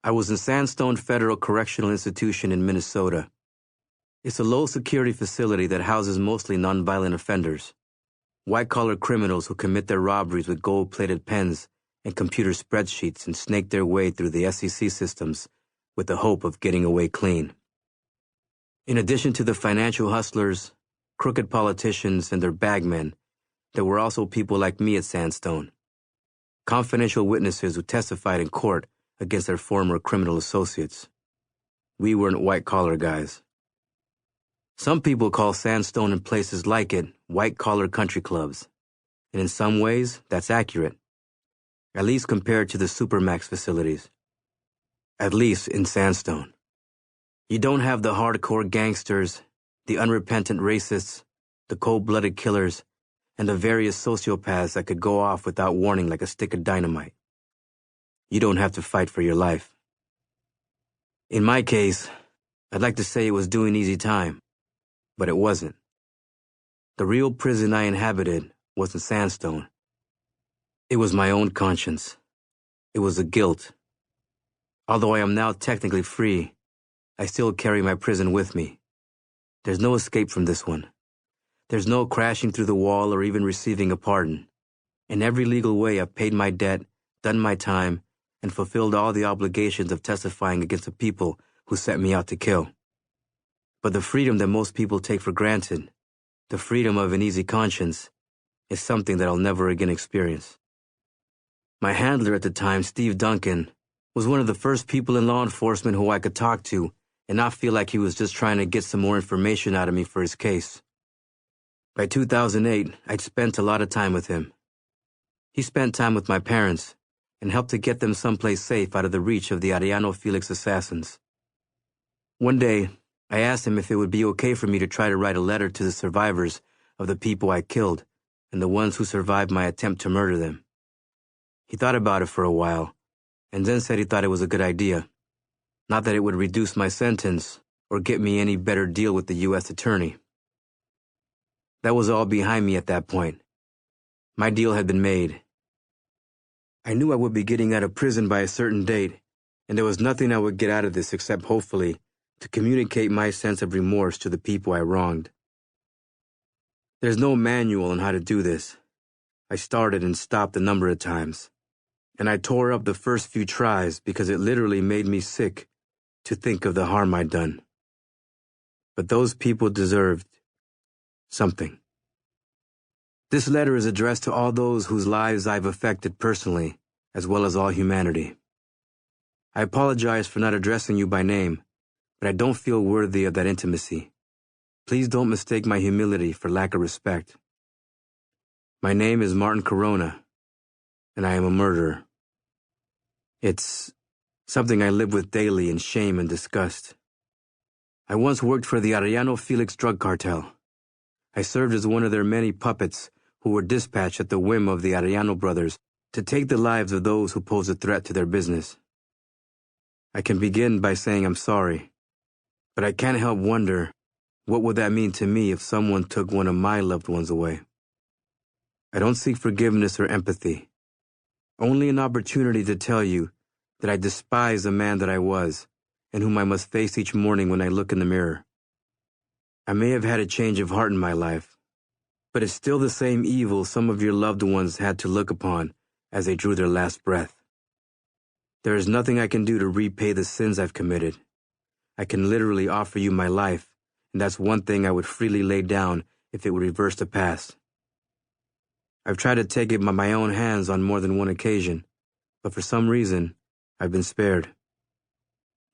I was in Sandstone Federal Correctional Institution in Minnesota. It's a low-security facility that houses mostly nonviolent offenders, white-collar criminals who commit their robberies with gold-plated pens and computer spreadsheets and snake their way through the SEC systems with the hope of getting away clean. In addition to the financial hustlers, crooked politicians, and their bagmen, there were also people like me at Sandstone, confidential witnesses who testified in court against their former criminal associates. We weren't white-collar guys. Some people call Sandstone and places like it white-collar country clubs, and in some ways, that's accurate, at least compared to the Supermax facilities. At least in Sandstone. You don't have the hardcore gangsters, the unrepentant racists, the cold-blooded killers, and the various sociopaths that could go off without warning like a stick of dynamite. You don't have to fight for your life. In my case, I'd like to say it was doing easy time, but it wasn't. The real prison I inhabited wasn't Sandstone. It was my own conscience. It was the guilt. Although I am now technically free, I still carry my prison with me. There's no escape from this one. There's no crashing through the wall or even receiving a pardon. In every legal way, I've paid my debt, done my time, and fulfilled all the obligations of testifying against the people who set me out to kill. But the freedom that most people take for granted, the freedom of an easy conscience, is something that I'll never again experience. My handler at the time, Steve Duncan, was one of the first people in law enforcement who I could talk to and not feel like he was just trying to get some more information out of me for his case. By 2008, I'd spent a lot of time with him. He spent time with my parents and helped to get them someplace safe out of the reach of the Arellano-Félix assassins. One day, I asked him if it would be okay for me to try to write a letter to the survivors of the people I killed and the ones who survived my attempt to murder them. He thought about it for a while, and then said he thought it was a good idea. Not that it would reduce my sentence or get me any better deal with the U.S. attorney. That was all behind me at that point. My deal had been made. I knew I would be getting out of prison by a certain date, and there was nothing I would get out of this except, hopefully, to communicate my sense of remorse to the people I wronged. There's no manual on how to do this. I started and stopped a number of times, and I tore up the first few tries because it literally made me sick to think of the harm I'd done. But those people deserved something. This letter is addressed to all those whose lives I've affected personally, as well as all humanity. I apologize for not addressing you by name, but I don't feel worthy of that intimacy. Please don't mistake my humility for lack of respect. My name is Martin Corona, and I am a murderer. It's something I live with daily in shame and disgust. I once worked for the Arellano-Félix drug cartel. I served as one of their many puppets who were dispatched at the whim of the Arellano brothers to take the lives of those who pose a threat to their business. I can begin by saying I'm sorry, but I can't help wonder, what would that mean to me if someone took one of my loved ones away? I don't seek forgiveness or empathy, only an opportunity to tell you that I despise the man that I was and whom I must face each morning when I look in the mirror. I may have had a change of heart in my life, but it's still the same evil some of your loved ones had to look upon as they drew their last breath. There is nothing I can do to repay the sins I've committed. I can literally offer you my life, and that's one thing I would freely lay down if it would reverse the past. I've tried to take it by my own hands on more than one occasion, but for some reason, I've been spared.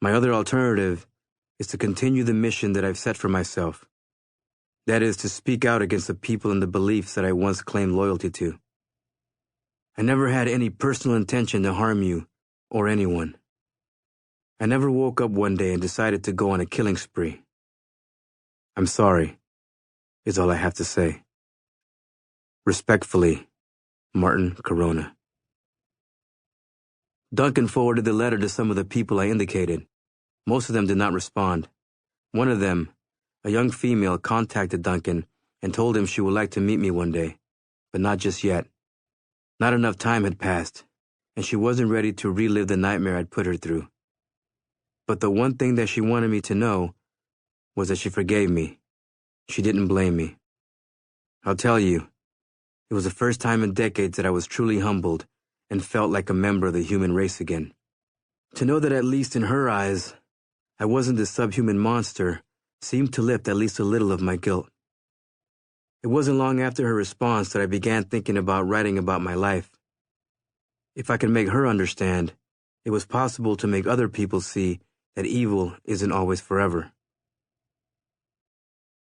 My other alternative is to continue the mission that I've set for myself. That is, to speak out against the people and the beliefs that I once claimed loyalty to. I never had any personal intention to harm you or anyone. I never woke up one day and decided to go on a killing spree. I'm sorry, is all I have to say. Respectfully, Martin Corona. Duncan forwarded the letter to some of the people I indicated. Most of them did not respond. One of them, a young female, contacted Duncan and told him she would like to meet me one day, but not just yet. Not enough time had passed, and she wasn't ready to relive the nightmare I'd put her through. But the one thing that she wanted me to know was that she forgave me. She didn't blame me. I'll tell you, it was the first time in decades that I was truly humbled and felt like a member of the human race again. To know that at least in her eyes, I wasn't this subhuman monster seemed to lift at least a little of my guilt. It wasn't long after her response that I began thinking about writing about my life. If I could make her understand, it was possible to make other people see that evil isn't always forever.